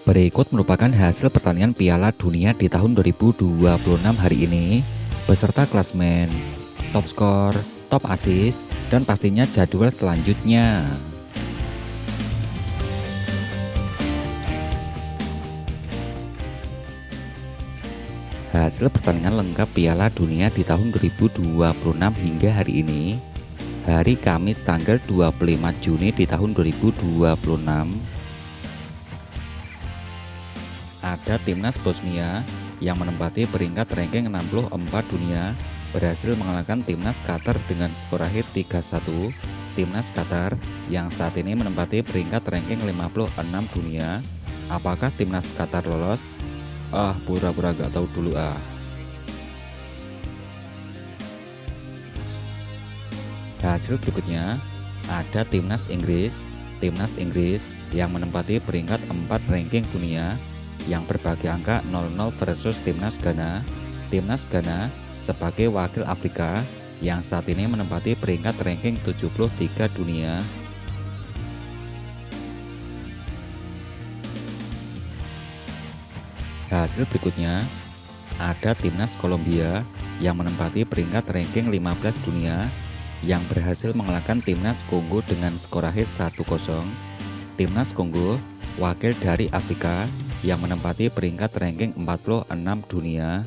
Berikut merupakan hasil pertandingan Piala Dunia di tahun 2026 hari ini, beserta klasmen, top skor, top assist, dan pastinya jadwal selanjutnya. Hasil pertandingan lengkap Piala Dunia di tahun 2026 hingga hari ini, hari Kamis tanggal 25 Juni di tahun 2026. Ada timnas Bosnia yang menempati peringkat ranking 64 dunia, berhasil mengalahkan timnas Qatar dengan skor akhir 3-1. Timnas Qatar yang saat ini menempati peringkat ranking 56 dunia. Apakah timnas Qatar lolos? Pura-pura gak tahu dulu. Hasil berikutnya ada timnas Inggris. Timnas Inggris yang menempati peringkat 4 ranking dunia, yang berbagi angka 0-0 versus timnas Ghana. Timnas Ghana sebagai wakil Afrika yang saat ini menempati peringkat ranking 73 dunia. Hasil berikutnya ada timnas Kolombia yang menempati peringkat ranking 15 dunia, yang berhasil mengalahkan timnas Kongo dengan skor akhir 1-0. Timnas Kongo wakil dari Afrika yang menempati peringkat ranking 46 dunia.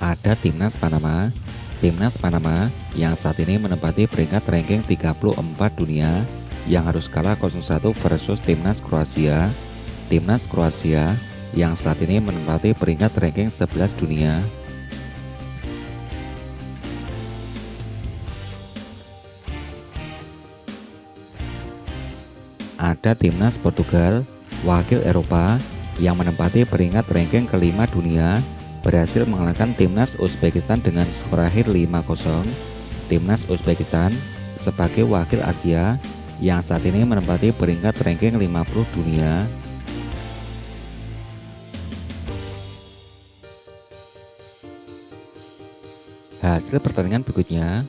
Ada timnas Panama. Timnas Panama yang saat ini menempati peringkat ranking 34 dunia, yang harus kalah 0-1 versus timnas Kroasia. Timnas Kroasia yang saat ini menempati peringkat ranking 11 dunia. Ada timnas Portugal, wakil Eropa, yang menempati peringkat ranking kelima dunia, berhasil mengalahkan timnas Uzbekistan dengan skor akhir 5-0. Timnas Uzbekistan sebagai wakil Asia yang saat ini menempati peringkat ranking 50 dunia. Hasil pertandingan berikutnya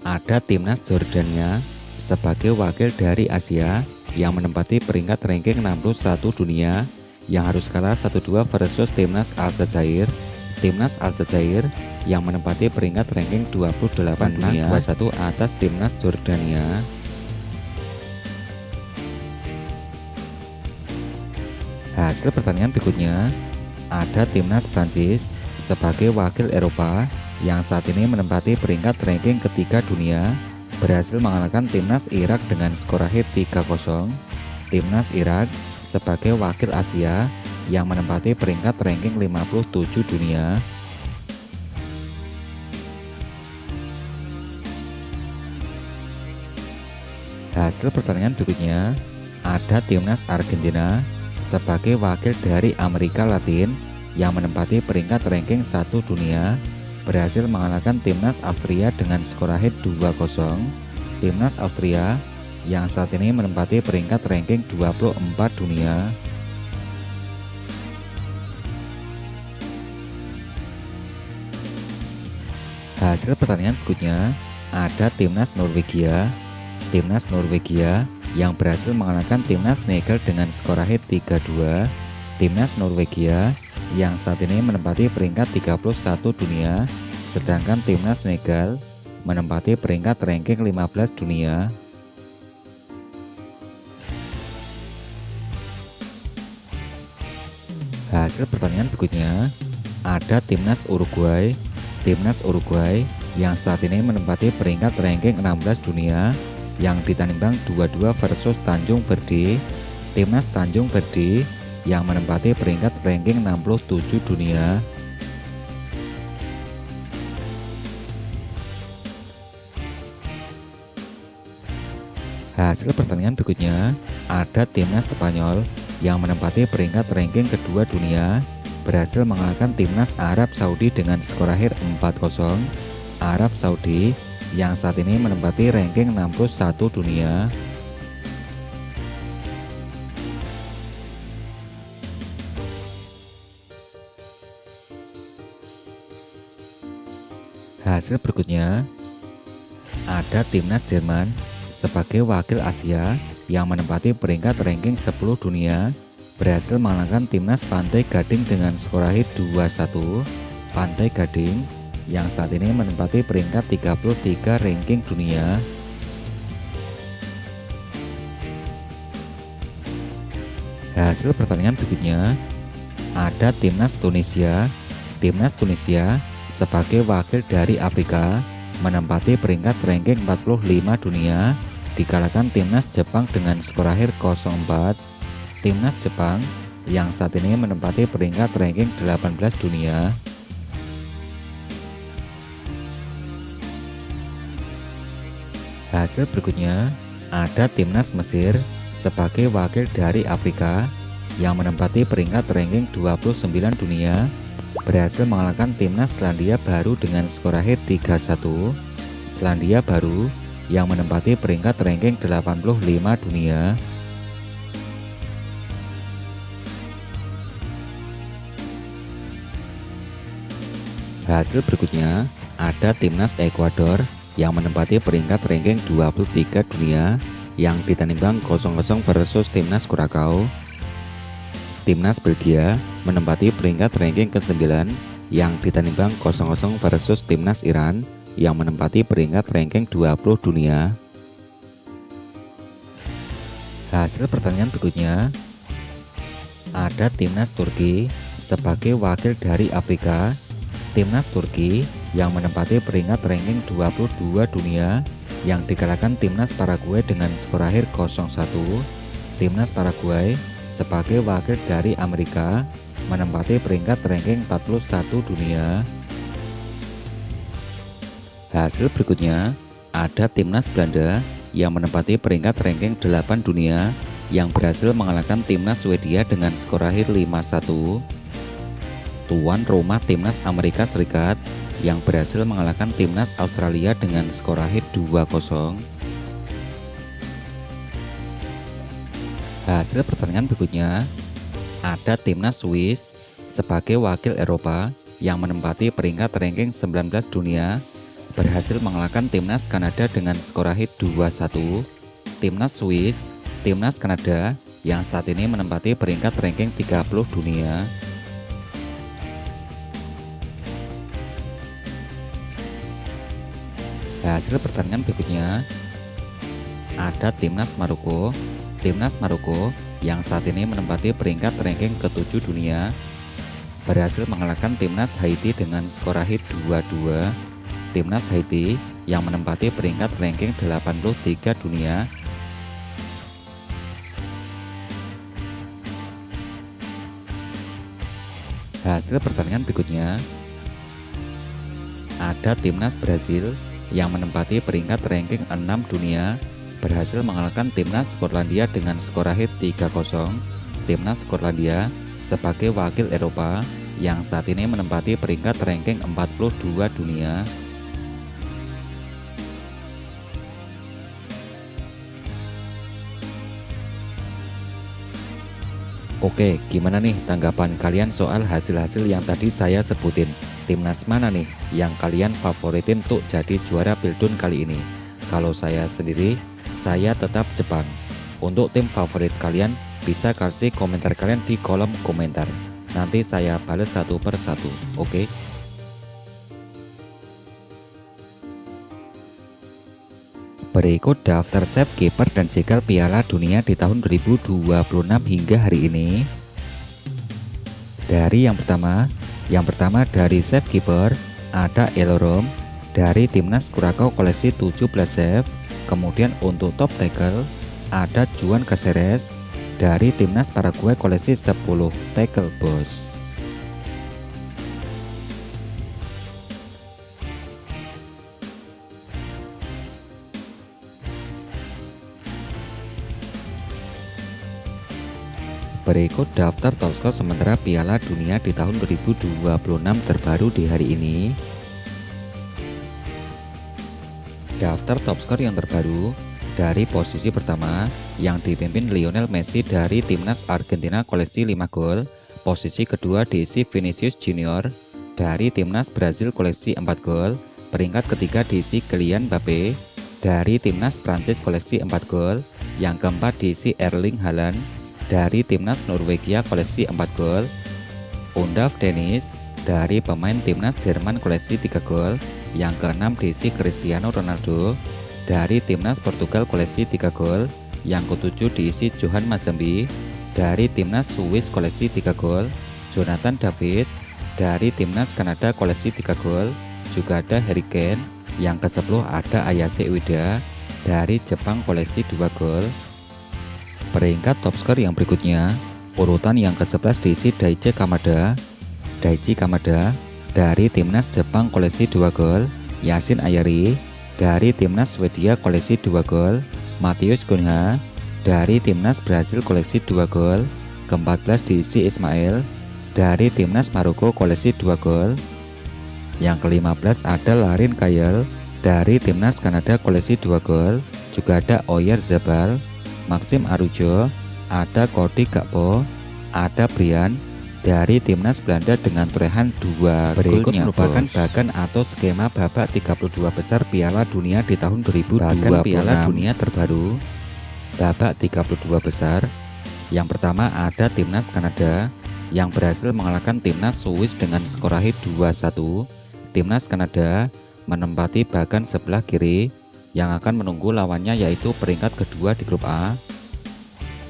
ada timnas Jordania sebagai wakil dari Asia yang menempati peringkat ranking 61 dunia, yang harus kalah 1-2 versus timnas Aljazair. Timnas Aljazair yang menempati peringkat ranking 28 dunia, 2-1 atas timnas Jordania. Hasil pertandingan berikutnya ada timnas Prancis sebagai wakil Eropa yang saat ini menempati peringkat ranking ketiga dunia, berhasil mengalahkan timnas Irak dengan skor akhir 3-0. Timnas Irak sebagai wakil Asia yang menempati peringkat ranking 57 dunia. Hasil pertandingan berikutnya ada timnas Argentina sebagai wakil dari Amerika Latin yang menempati peringkat ranking 1 dunia, berhasil mengalahkan timnas Austria dengan skor akhir 2-0. Timnas Austria yang saat ini menempati peringkat ranking 24 dunia. Hasil pertandingan berikutnya ada timnas Norwegia. Timnas Norwegia yang berhasil mengalahkan timnas Senegal dengan skor akhir 3-2. Timnas Norwegia yang saat ini menempati peringkat 31 dunia, sedangkan timnas Senegal menempati peringkat ranking 15 dunia. Hasil pertandingan berikutnya ada timnas Uruguay. Timnas Uruguay yang saat ini menempati peringkat ranking 16 dunia, yang ditanimbang 2-2 versus Tanjung Verde. Timnas Tanjung Verde yang menempati peringkat ranking 67 dunia. Hasil pertandingan berikutnya ada timnas Spanyol yang menempati peringkat ranking kedua dunia, berhasil mengalahkan timnas Arab Saudi dengan skor akhir 4-0. Arab Saudi yang saat ini menempati ranking 61 dunia. Hasil berikutnya, ada timnas Jerman sebagai wakil Asia yang menempati peringkat ranking 10 dunia, berhasil mengalahkan timnas Pantai Gading dengan skor akhir 2-1. Pantai Gading yang saat ini menempati peringkat 33 ranking dunia. Hasil pertandingan berikutnya, ada timnas Tunisia. Timnas Tunisia sebagai wakil dari Afrika menempati peringkat ranking 45 dunia, dikalahkan timnas Jepang dengan skor akhir 0-4. Timnas Jepang yang saat ini menempati peringkat ranking 18 dunia. Hasil berikutnya, ada timnas Mesir sebagai wakil dari Afrika yang menempati peringkat ranking 29 dunia, berhasil mengalahkan timnas Selandia Baru dengan skor akhir 3-1. Selandia Baru yang menempati peringkat ranking 85 dunia. Hasil berikutnya, ada timnas Ekuador yang menempati peringkat ranking 23 dunia yang ditandingkan 0-0 versus timnas Kurakau. Timnas Belgia menempati peringkat ranking ke-9 yang ditandingkan 0-0 versus timnas Iran yang menempati peringkat ranking 20 dunia. Hasil pertandingan berikutnya, ada timnas Turki sebagai wakil dari Afrika. Timnas Turki yang menempati peringkat ranking 22 dunia yang dikalahkan timnas Paraguay dengan skor akhir 0-1. Timnas Paraguay sebagai wakil dari Amerika menempati peringkat ranking 41 dunia. Hasil berikutnya, ada timnas Belanda yang menempati peringkat ranking 8 dunia yang berhasil mengalahkan timnas Swedia dengan skor akhir 5-1. Tuan rumah timnas Amerika Serikat yang berhasil mengalahkan timnas Australia dengan skor akhir 2-0. Hasil pertandingan berikutnya, ada timnas Swiss sebagai wakil Eropa yang menempati peringkat ranking 19 dunia, berhasil mengalahkan timnas Kanada dengan skor akhir 2-1. Timnas Swiss, timnas Kanada yang saat ini menempati peringkat ranking 30 dunia. Hasil pertandingan berikutnya, ada timnas Maroko. Timnas Maroko yang saat ini menempati peringkat ranking ke-7 dunia, berhasil mengalahkan timnas Haiti dengan skor akhir 2-2. Timnas Haiti yang menempati peringkat ranking 83 dunia Hasil pertandingan berikutnya, ada timnas Brazil yang menempati peringkat ranking 6 dunia, berhasil mengalahkan timnas Skotlandia dengan skor akhir 3-0. Timnas Skotlandia sebagai wakil Eropa yang saat ini menempati peringkat ranking 42 dunia. Oke, gimana nih tanggapan kalian soal hasil-hasil yang tadi saya sebutin? Timnas mana nih yang kalian favoritin untuk jadi juara Pildun kali ini? Kalau saya sendiri, saya tetap Jepang. Untuk tim favorit kalian, bisa kasih komentar kalian di kolom komentar. Nanti saya balas satu per satu, oke? Berikut daftar save kiper dan jegal Piala Dunia di tahun 2026 hingga hari ini. Dari yang pertama dari save kiper ada Elorom dari timnas Kurakau koleksi 17 save. Kemudian untuk top tackle ada Juan Caceres dari timnas Paraguay koleksi 10 tackle bos. Berikut daftar topskor sementara Piala Dunia di tahun 2026 terbaru di hari ini. Daftar topskor yang terbaru dari posisi pertama yang dipimpin Lionel Messi dari timnas Argentina koleksi 5 gol. Posisi kedua diisi Vinicius Junior dari timnas Brazil koleksi 4 gol. Peringkat ketiga diisi Kylian Mbappe dari timnas Prancis koleksi 4 gol. Yang keempat diisi Erling Haaland dari timnas Norwegia koleksi 4 gol. Undaf Dennis dari pemain timnas Jerman koleksi 3 gol. Yang keenam diisi Cristiano Ronaldo dari timnas Portugal koleksi 3 gol. Yang ketujuh diisi Johan Mazembe dari timnas Swiss koleksi 3 gol. Jonathan David dari timnas Kanada koleksi 3 gol. Juga ada Harry Kane. Yang ke-10 ada Ayase Ueda dari Jepang koleksi 2 gol. Peringkat top skor yang berikutnya, urutan yang ke-11 diisi Daichi Kamada dari timnas Jepang koleksi 2 gol. Yasin Ayari dari timnas Swedia koleksi 2 gol. Matheus Cunha dari timnas Brasil koleksi 2 gol. Ke-14 diisi Ismail dari timnas Maroko koleksi 2 gol. Yang ke-15 ada Larin Kayal dari timnas Kanada koleksi 2 gol. Juga ada Oyer Zabal, Maxim Arujo, ada Cody Gakpo, ada Brian dari timnas Belanda dengan torehan 2 Berikut golnya. merupakan bagan atau skema babak 32 besar Piala Dunia di tahun 2026. Bagan Piala Dunia terbaru babak 32 besar. Yang pertama ada timnas Kanada yang berhasil mengalahkan timnas Swiss dengan skor akhir 2-1. Timnas Kanada menempati bagan sebelah kiri yang akan menunggu lawannya yaitu peringkat kedua di grup A.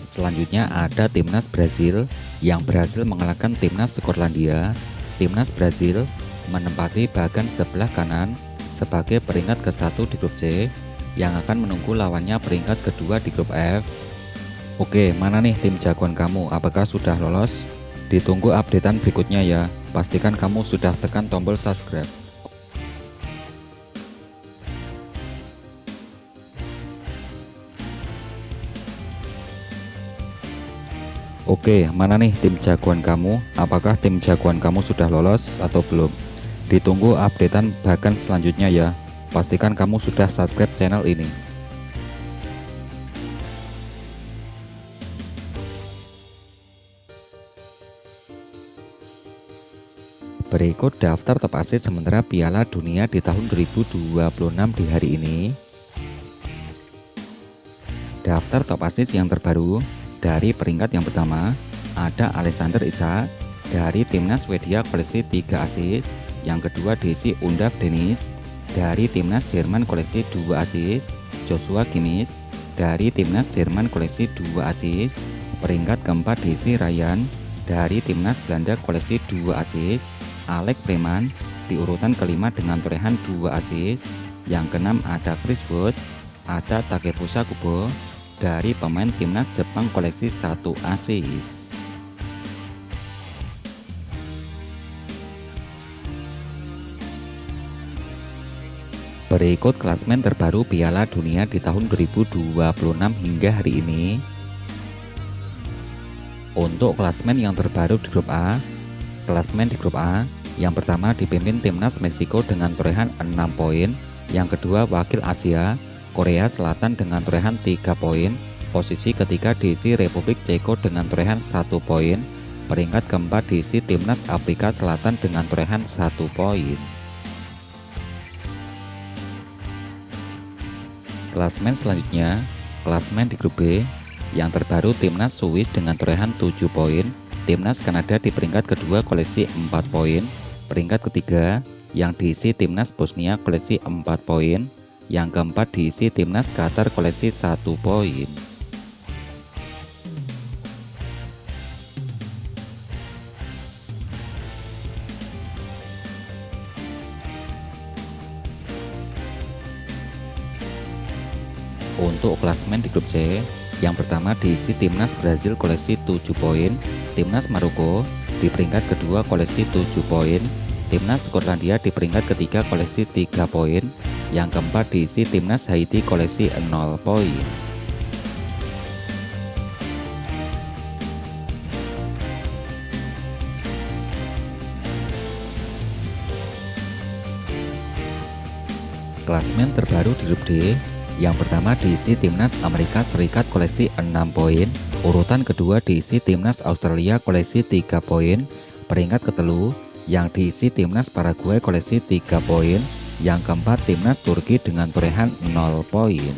Selanjutnya ada timnas Brazil yang berhasil mengalahkan timnas Skotlandia. Timnas Brazil menempati bagan sebelah kanan sebagai peringkat ke-1 di grup C yang akan menunggu lawannya peringkat kedua di grup F. Oke, mana nih tim jagoan kamu? Apakah sudah lolos? Ditunggu updatean berikutnya ya. Pastikan kamu sudah tekan tombol subscribe. Oke, mana nih tim jagoan kamu? Apakah tim jagoan kamu sudah lolos atau belum? Ditunggu updatean bagan selanjutnya ya. Pastikan kamu sudah subscribe channel ini. Berikut daftar top asis sementara Piala Dunia di tahun 2026 di hari ini. Daftar top asis yang terbaru dari peringkat yang pertama ada Alexander Isak dari timnas Swedia koleksi 3 asis. Yang kedua diisi Undaf Dennis dari timnas Jerman koleksi 2 asis. Joshua Kimmich dari timnas Jerman koleksi 2 asis. Peringkat keempat diisi Ryan dari timnas Belanda koleksi 2 asis. Alex Preman di urutan kelima dengan torehan 2 asis. Yang keenam ada Chris Wood, ada Takefusa Kubo dari pemain timnas Jepang koleksi 1 asis. Berikut klasmen terbaru Piala Dunia di tahun 2026 hingga hari ini. Untuk klasmen yang terbaru di grup A, klasmen di grup A yang pertama dipimpin timnas Meksiko dengan torehan 6 poin. Yang kedua wakil Asia Korea Selatan dengan torehan 3 poin. Posisi ketiga diisi Republik Ceko dengan torehan 1 poin. Peringkat keempat diisi timnas Afrika Selatan dengan torehan 1 poin. Klasmen selanjutnya, klasmen di grup B yang terbaru timnas Swiss dengan torehan 7 poin. Timnas Kanada di peringkat kedua koleksi 4 poin. Peringkat ketiga yang diisi timnas Bosnia koleksi 4 poin. Yang keempat diisi timnas Qatar koleksi 1 poin. Untuk klasmen di grup C, yang pertama diisi timnas Brasil koleksi 7 poin. Timnas Maroko di peringkat kedua koleksi 7 poin. Timnas Skotlandia di peringkat ketiga koleksi 3 poin. Yang keempat diisi timnas Haiti koleksi 0 poin. Klasmen terbaru di grup D, yang pertama diisi timnas Amerika Serikat koleksi 6 poin. Urutan kedua diisi timnas Australia koleksi 3 poin. Peringkat ketelu yang diisi timnas Paraguay koleksi 3 poin. Yang keempat, timnas Turki dengan torehan 0 poin.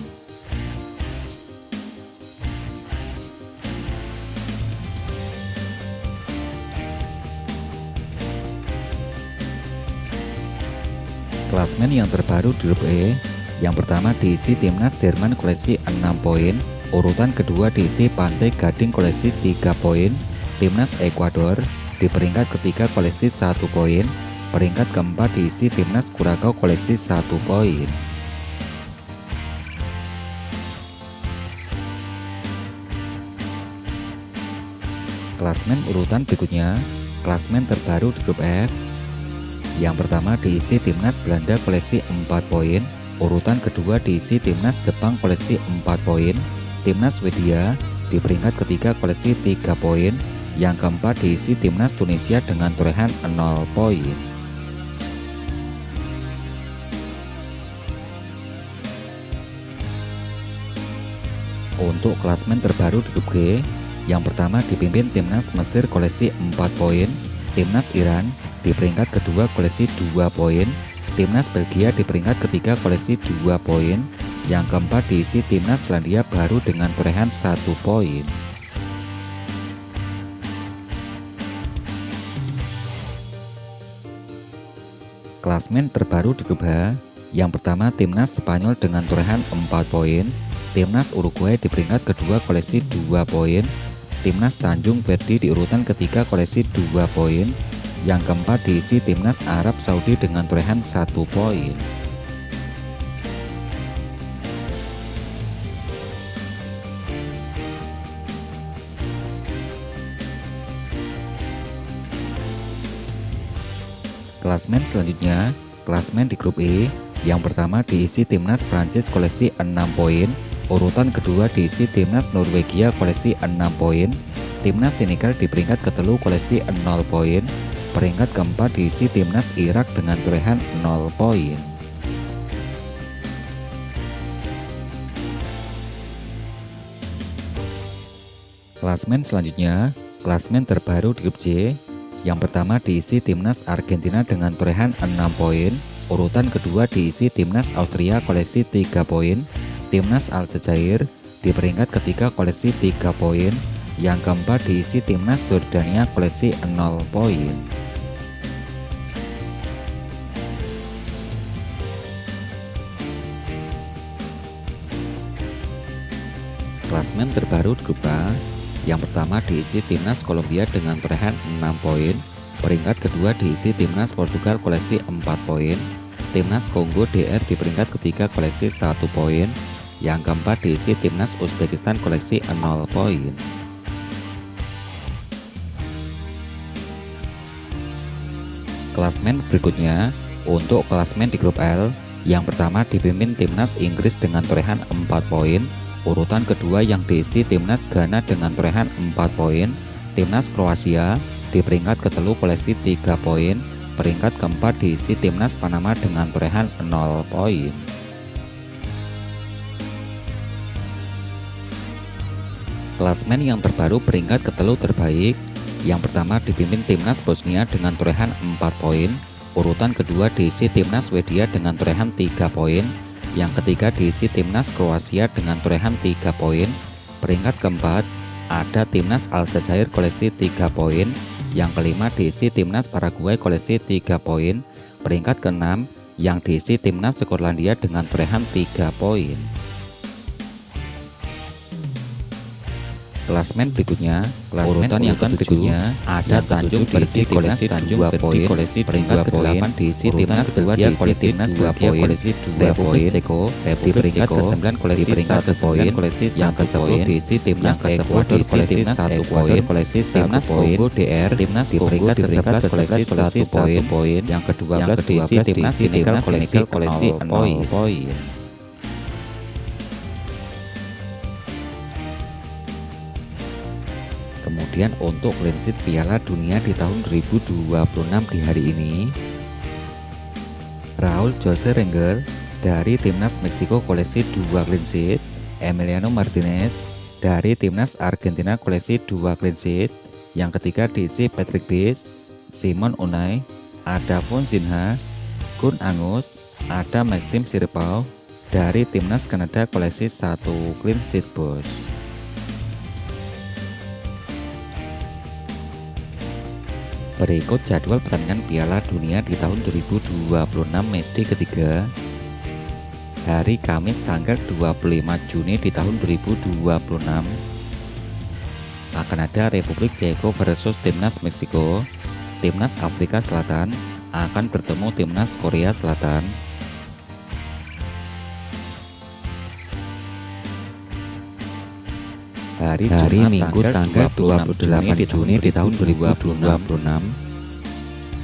Klasmen yang terbaru di grup E, yang pertama diisi timnas Jerman koleksi 6 poin, urutan kedua diisi Pantai Gading koleksi 3 poin, timnas Ekuador di peringkat ketiga koleksi 1 poin, peringkat keempat diisi timnas Kurakau koleksi 1 poin. Klasmen urutan berikutnya, klasmen terbaru di grup F. Yang pertama diisi timnas Belanda koleksi 4 poin, urutan kedua diisi timnas Jepang koleksi 4 poin, timnas Swedia di peringkat ketiga koleksi 3 poin, yang keempat diisi timnas Tunisia dengan torehan 0 poin. Untuk klasmen terbaru di grup G, yang pertama dipimpin timnas Mesir koleksi 4 poin, timnas Iran di peringkat kedua koleksi 2 poin, timnas Belgia di peringkat ketiga koleksi 2 poin, yang keempat diisi timnas Selandia Baru dengan torehan 1 poin. Klasmen terbaru di grup H, yang pertama timnas Spanyol dengan torehan 4 poin, timnas Uruguay di peringkat kedua koleksi 2 poin, timnas Tanjung Verdi di urutan ketiga koleksi 2 poin, yang keempat diisi timnas Arab Saudi dengan torehan 1 poin. Klasmen selanjutnya, klasmen di grup E, yang pertama diisi timnas Prancis koleksi 6 poin, urutan kedua diisi timnas Norwegia koleksi 6 poin, timnas Senegal di peringkat ketelu koleksi 0 poin, peringkat keempat diisi timnas Irak dengan torehan 0 poin. Klasmen selanjutnya, klasmen terbaru di grup C, yang pertama diisi timnas Argentina dengan torehan 6 poin, urutan kedua diisi timnas Austria koleksi 3 poin, timnas Aljazair di peringkat ketiga koleksi 3 poin, yang keempat diisi timnas Jordania koleksi 0 poin. Klasmen terbaru di grup A, yang pertama diisi timnas Kolombia dengan torehan 6 poin, peringkat kedua diisi timnas Portugal koleksi 4 poin, timnas Kongo DR di peringkat ketiga koleksi 1 poin, yang keempat diisi timnas Uzbekistan koleksi 0 poin. Klasmen berikutnya, untuk klasmen di grup L, yang pertama dipimpin timnas Inggris dengan torehan 4 poin, urutan kedua yang diisi timnas Ghana dengan torehan 4 poin, timnas Kroasia di peringkat ketelu koleksi 3 poin, peringkat keempat diisi timnas Panama dengan torehan 0 poin. Klasmen yang terbaru peringkat ketelu terbaik, yang pertama dipimpin timnas Bosnia dengan torehan 4 poin, urutan kedua diisi timnas Swedia dengan torehan 3 poin, yang ketiga diisi timnas Kroasia dengan torehan 3 poin, peringkat keempat ada timnas Aljazair koleksi 3 poin, yang kelima diisi timnas Paraguay koleksi 3 poin, peringkat keenam yang diisi timnas Skotlandia dengan torehan 3 poin. Klasmen berikutnya, urutan yang berikutnya ada Tanjung diisi koleksi 2 poin, koleksi peringkat ke-8 diisi timnas Belgia koleksi 2 poin, Republik Ceko di peringkat ke-9 koleksi 1 poin, yang ke-10 diisi timnas Ekuador koleksi 1 poin, timnas Kongo DR di peringkat ke-11 koleksi 1 poin, yang ke-12 diisi timnas Senegal koleksi 0 poin. Kemudian untuk clean sheet Piala Dunia di tahun 2026 di hari ini, Raul Jose Rengger dari timnas Meksiko koleksi 2 clean sheet, Emiliano Martinez dari timnas Argentina koleksi 2 clean sheet, yang ketiga diisi Patrick Base, Simon Unai, Adafon Zinha, Kun Angus, ada Maxim Sirpau dari timnas Kanada koleksi 1 clean sheet bos. Berikut jadwal pertandingan Piala Dunia di tahun 2026 matchday ketiga. Hari Kamis tanggal 25 Juni di tahun 2026 akan ada Republik Ceko versus Timnas Meksiko. Timnas Afrika Selatan akan bertemu Timnas Korea Selatan. Hari Minggu tanggal 28 Juni di tahun 2026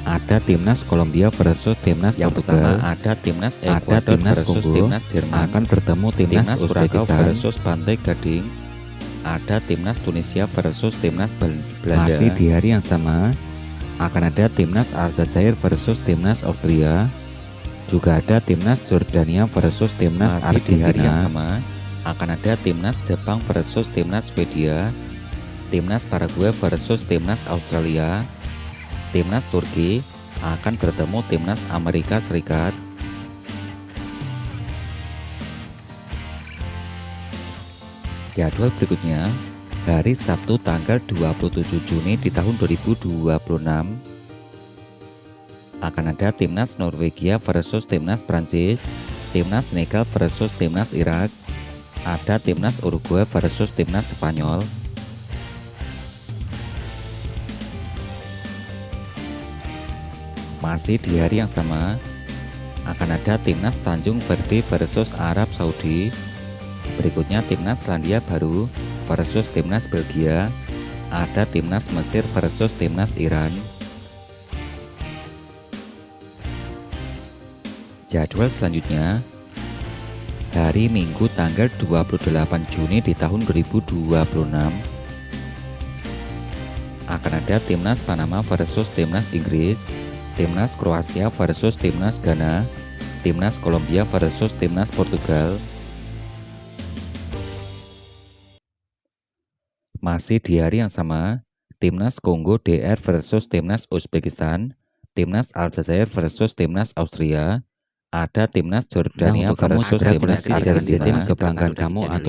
ada Timnas Kolombia versus Timnas Portugal. Ada Timnas Ekuador versus Timnas Jerman. Akan bertemu Timnas Uzbekistan versus Pantai Gading. Ada Timnas Tunisia versus Timnas Belanda. Masih di hari yang sama akan ada Timnas Aljazair versus Timnas Austria. Juga ada Timnas Jordania versus Timnas Argentina. Di hari yang sama akan ada Timnas Jepang versus Timnas Swedia, Timnas Paraguay versus Timnas Australia, Timnas Turki akan bertemu Timnas Amerika Serikat. Jadwal berikutnya, hari Sabtu tanggal 27 Juni di tahun 2026 akan ada Timnas Norwegia versus Timnas Prancis, Timnas Senegal versus Timnas Irak, ada Timnas Uruguay versus Timnas Spanyol. Masih di hari yang sama akan ada Timnas Tanjung Verde versus Arab Saudi. Berikutnya Timnas Selandia Baru versus Timnas Belgia. Ada Timnas Mesir versus Timnas Iran. Jadwal selanjutnya hari Minggu tanggal 28 Juni di tahun 2026 akan ada Timnas Panama versus Timnas Inggris, Timnas Kroasia versus Timnas Ghana, Timnas Kolombia versus Timnas Portugal. Masih di hari yang sama, Timnas Kongo DR versus Timnas Uzbekistan, Timnas Aljazair versus Timnas Austria, ada Timnas Jordania versus Timnas Argentina. Tim kebanggaan kamu atau